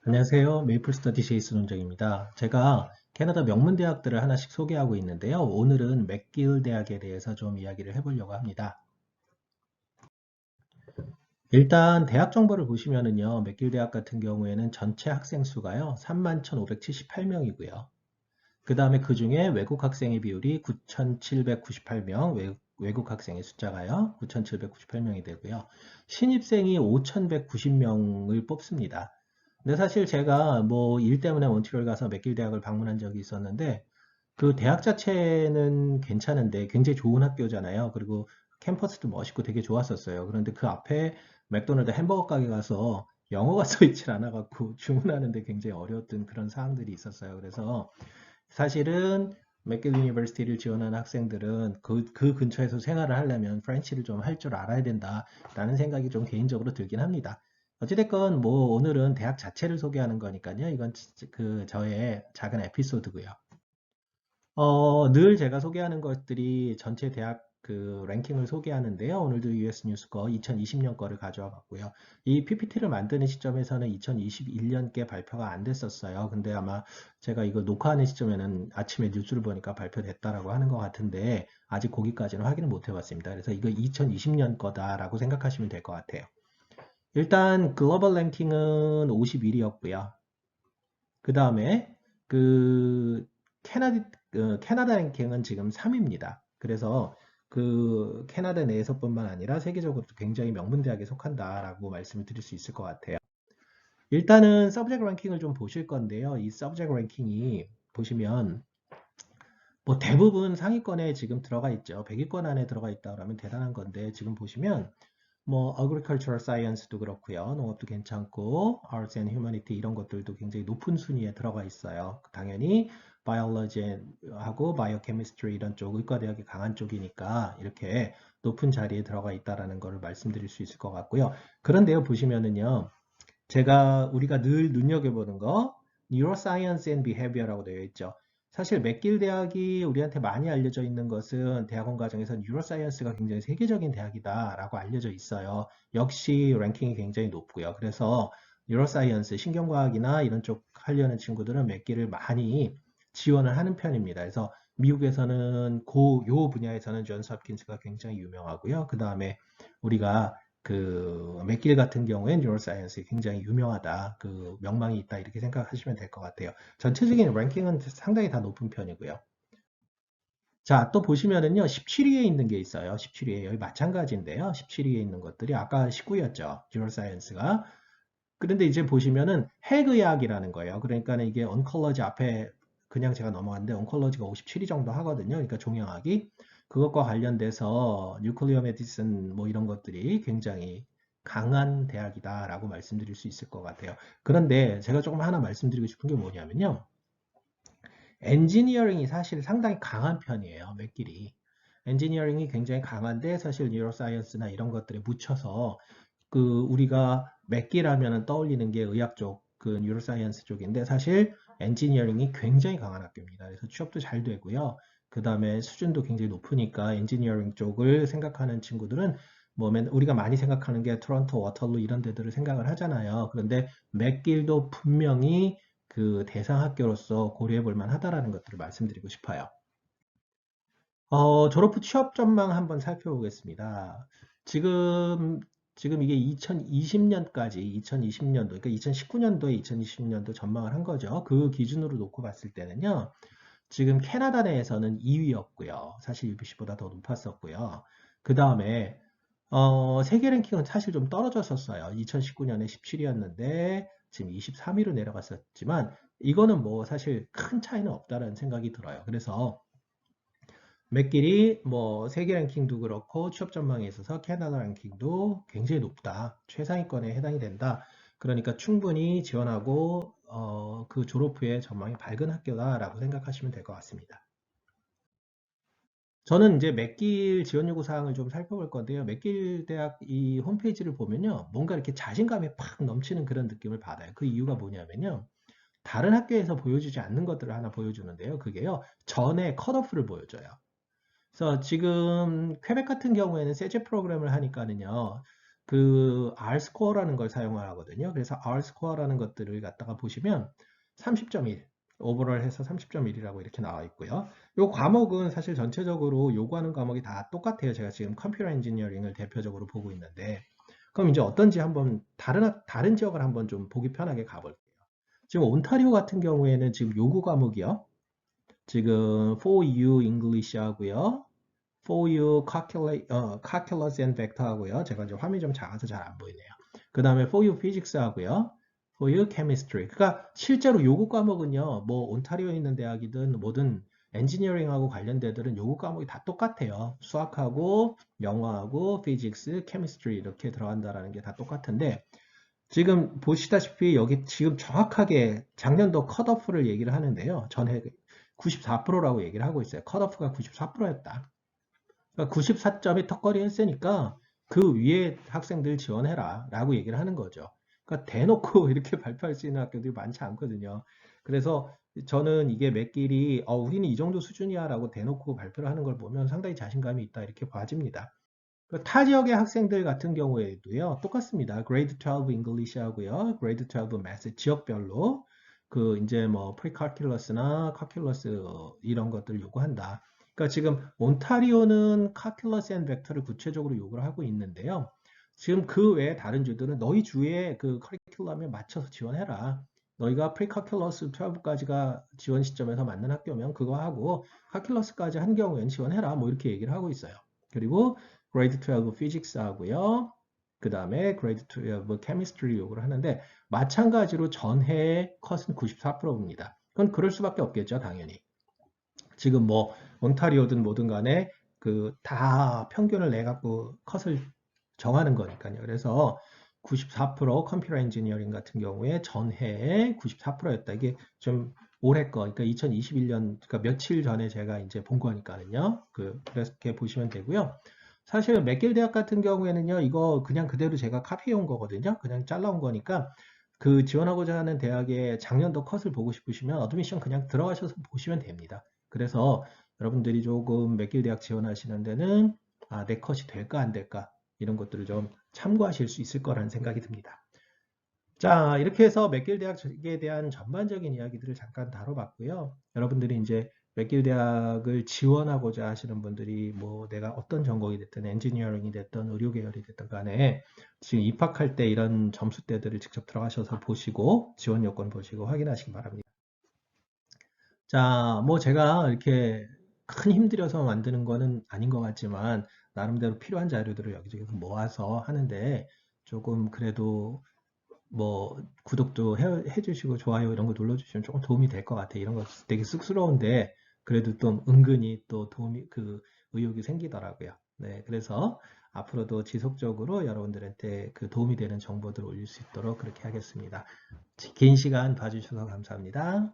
안녕하세요. 메이플 스터디 제이슨 원장입니다. 제가 캐나다 명문 대학들을 하나씩 소개하고 있는데요. 오늘은 맥길 대학에 대해서 좀 이야기를 해보려고 합니다. 일단 대학 정보를 보시면은요. 맥길 대학 같은 경우에는 전체 학생 수가요. 31,578명이고요. 그 다음에 그 중에 외국 학생의 비율이 9,798명, 외국 학생의 숫자가요. 9,798명이 되고요. 신입생이 5,190명을 뽑습니다. 근데 사실 제가 뭐 일 때문에 몬트리올 가서 맥길 대학을 방문한 적이 있었는데 그 대학 자체는 괜찮은데 굉장히 좋은 학교잖아요. 그리고 캠퍼스도 멋있고 되게 좋았었어요. 그런데 그 앞에 맥도날드 햄버거 가게 가서 영어가 써 있질 않아갖고 주문하는데 굉장히 어려웠던 그런 사항들이 있었어요. 그래서 사실은 맥길 유니버시티를 지원하는 학생들은 그 근처에서 생활을 하려면 프렌치를 좀 할 줄 알아야 된다라는 생각이 좀 개인적으로 들긴 합니다. 어찌됐건 뭐 오늘은 대학 자체를 소개하는 거니까요. 이건 그 저의 작은 에피소드고요. 늘 제가 소개하는 것들이 전체 대학 그 랭킹을 소개하는데요. 오늘도 US 뉴스 거 2020년 거를 가져와 봤고요. 이 PPT를 만드는 시점에서는 2021년께 발표가 안 됐었어요. 근데 아마 제가 이거 녹화하는 시점에는 아침에 뉴스를 보니까 발표됐다라고 하는 것 같은데 아직 거기까지는 확인을 못 해봤습니다. 그래서 이거 2020년 거다라고 생각하시면 될 것 같아요. 일단 글로벌 랭킹은 51위였고요. 그 다음에 그 캐나다 랭킹은 지금 3위입니다. 그래서 그 캐나다 내에서뿐만 아니라 세계적으로도 굉장히 명문 대학에 속한다라고 말씀을 드릴 수 있을 것 같아요. 일단은 서브젝트 랭킹을 좀 보실 건데요. 이 서브젝트 랭킹이 보시면 뭐 대부분 상위권에 지금 들어가 있죠. 100위권 안에 들어가 있다 그러면 대단한 건데 지금 보시면 뭐 agricultural science도 그렇고요. 농업도 괜찮고 arts and humanity 이런 것들도 굉장히 높은 순위에 들어가 있어요. 당연히 biology하고 biochemistry 이런 쪽 의과대학이 강한 쪽이니까 이렇게 높은 자리에 들어가 있다라는 것을 말씀드릴 수 있을 것 같고요. 그런데요 보시면은요. 우리가 늘 눈여겨보는 거 Neuroscience and Behavior라고 되어 있죠. 사실 맥길 대학이 우리한테 많이 알려져 있는 것은 대학원 과정에서 뉴로사이언스가 굉장히 세계적인 대학이다라고 알려져 있어요. 역시 랭킹이 굉장히 높고요. 그래서 뉴로사이언스, 신경과학이나 이런 쪽 하려는 친구들은 맥길을 많이 지원을 하는 편입니다. 그래서 미국에서는 요 분야에서는 존스 홉킨스가 굉장히 유명하고요. 그 다음에 우리가 그 맥길 같은 경우에 뉴로사이언스가 굉장히 유명하다. 그 명망이 있다. 이렇게 생각하시면 될 것 같아요. 전체적인 랭킹은 상당히 다 높은 편이고요. 자, 또 보시면은요, 17위에 있는 게 있어요. 17위에 여기 마찬가지인데요. 17위에 있는 것들이 아까 19위였죠. 뉴로사이언스가. 그런데 이제 보시면은 핵의학이라는 거예요. 그러니까 이게 언컬러지 앞에 그냥 제가 넘어갔는데 언컬러지가 57위 정도 하거든요. 그러니까 종양학이 그것과 관련돼서 뉴클리어 메디슨 뭐 이런 것들이 굉장히 강한 대학이다라고 말씀드릴 수 있을 것 같아요. 그런데 제가 조금 하나 말씀드리고 싶은 게 뭐냐면요. 엔지니어링이 사실 상당히 강한 편이에요. 맥길이. 엔지니어링이 굉장히 강한데 사실 뉴로사이언스나 이런 것들에 묻혀서 그 우리가 맥기라면 떠올리는 게 의학 쪽, 그 뉴로사이언스 쪽인데 사실 엔지니어링이 굉장히 강한 학교입니다. 그래서 취업도 잘 되고요. 그 다음에 수준도 굉장히 높으니까 엔지니어링 쪽을 생각하는 친구들은 뭐 우리가 많이 생각하는 게 토론토, 워털루 이런 데들을 생각을 하잖아요. 그런데 맥길도 분명히 그 대상 학교로서 고려해 볼 만하다라는 것들을 말씀드리고 싶어요. 졸업 후 취업 전망 한번 살펴보겠습니다. 지금, 지금 이게 2020년까지, 2020년도, 그러니까 2019년도에 2020년도 전망을 한 거죠. 그 기준으로 놓고 봤을 때는요. 지금 캐나다 내에서는 2위였고요. 사실 UBC보다 더 높았었고요. 그 다음에, 세계 랭킹은 사실 좀 떨어졌었어요. 2019년에 17위였는데, 지금 23위로 내려갔었지만, 이거는 뭐 사실 큰 차이는 없다는 생각이 들어요. 그래서, 맥길이 뭐 세계 랭킹도 그렇고 취업 전망에 있어서 캐나다 랭킹도 굉장히 높다. 최상위권에 해당이 된다. 그러니까 충분히 지원하고 그 졸업 후에 전망이 밝은 학교다라고 생각하시면 될 것 같습니다. 저는 이제 맥길 지원 요구 사항을 좀 살펴볼 건데요. 맥길 대학 이 홈페이지를 보면요. 뭔가 이렇게 자신감이 팍 넘치는 그런 느낌을 받아요. 그 이유가 뭐냐면요. 다른 학교에서 보여주지 않는 것들을 하나 보여주는데요. 그게요. 전에 컷오프를 보여줘요. 그래서 지금 퀘벡 같은 경우에는 세제 프로그램을 하니까는요. 그 R-스코어라는 걸 사용하거든요. 그래서 R-스코어라는 것들을 갖다가 보시면 30.1, 오버롤 해서 30.1이라고 이렇게 나와 있고요. 요 과목은 사실 전체적으로 요구하는 과목이 다 똑같아요. 제가 지금 컴퓨터 엔지니어링을 대표적으로 보고 있는데, 그럼 이제 어떤지 한번 다른 지역을 한번 좀 보기 편하게 가볼게요. 지금 온타리오 같은 경우에는 지금 요구 과목이요. 지금 For You English 하고요. For You Calculus and Vector 하고요. 제가 이제 화면이 좀 작아서 잘 안 보이네요. 그 다음에 For You Physics 하고요. For You Chemistry. 그러니까 실제로 요구 과목은요. 뭐 온타리오에 있는 대학이든 뭐든 엔지니어링하고 관련된 데들은 요구 과목이 다 똑같아요. 수학하고 영어하고 피직스, 케미스트리 이렇게 들어간다라는 게 다 똑같은데 지금 보시다시피 여기 지금 정확하게 작년도 컷오프를 얘기를 하는데요. 전해 94%라고 얘기를 하고 있어요. 컷오프가 94%였다. 그러니까 94점이 턱걸이 했으니까 그 위에 학생들 지원해라 라고 얘기를 하는 거죠. 그러니까 대놓고 이렇게 발표할 수 있는 학교들이 많지 않거든요. 그래서 저는 이게 맥길이 우리는 이 정도 수준이야 라고 대놓고 발표를 하는 걸 보면 상당히 자신감이 있다 이렇게 봐집니다. 타 지역의 학생들 같은 경우에도요, 똑같습니다. 그레이드 12 잉글리시 하고요, 그레이드 12 매스 지역별로 그 이제 뭐 프리칼큘러스나 칼큘러스 이런 것들을 요구한다. 그러니까 지금 온타리오는 칼큘러스 앤 벡터를 구체적으로 요구를 하고 있는데요. 지금 그 외에 다른 주들은 너희 주의 그 커리큘럼에 맞춰서 지원해라. 너희가 프리칼큘러스 12까지가 지원 시점에서 맞는 학교면 그거 하고 칼큘러스까지 한 경우에는 지원해라. 뭐 이렇게 얘기를 하고 있어요. 그리고 grade 12 physics 하고요. 그 다음에 grade 12 chemistry 요구를 하는데 마찬가지로 전해의 컷은 94%입니다. 그건 그럴 수밖에 없겠죠, 당연히. 지금 뭐 온타리오든 뭐든 간에 그 다 평균을 내 갖고 컷을 정하는 거니까요. 그래서 94% 컴퓨터 엔지니어링 같은 경우에 전해에 94%였다. 이게 좀 올해 거, 그러니까 2021년, 그러니까 며칠 전에 제가 이제 본 거니까는요. 그렇게 보시면 되고요. 사실 맥길 대학 같은 경우에는요, 이거 그냥 그대로 제가 카피해 온 거거든요. 그냥 잘라온 거니까 그 지원하고자 하는 대학의 작년도 컷을 보고 싶으시면 어드미션 그냥 들어가셔서 보시면 됩니다. 그래서 여러분들이 조금 맥길 대학 지원하시는 데는 내 컷이 될까 안 될까 이런 것들을 좀 참고하실 수 있을 거라는 생각이 듭니다. 자, 이렇게 해서 맥길 대학에 대한 전반적인 이야기들을 잠깐 다뤄봤고요. 여러분들이 이제 맥길 대학을 지원하고자 하시는 분들이 뭐 내가 어떤 전공이 됐든 엔지니어링이 됐든 의료 계열이 됐든 간에 지금 입학할 때 이런 점수대들을 직접 들어가셔서 보시고 지원 요건 보시고 확인하시기 바랍니다. 자, 뭐 제가 이렇게 큰 힘들여서 만드는 거는 아닌 것 같지만 나름대로 필요한 자료들을 여기저기서 모아서 하는데 조금 그래도 뭐 구독도 해주시고 좋아요 이런 거 눌러주시면 조금 도움이 될 것 같아요. 이런 거 되게 쑥스러운데 그래도 또 은근히 또 도움이 의욕이 생기더라고요. 네, 그래서 앞으로도 지속적으로 여러분들한테 그 도움이 되는 정보들을 올릴 수 있도록 그렇게 하겠습니다. 긴 시간 봐주셔서 감사합니다.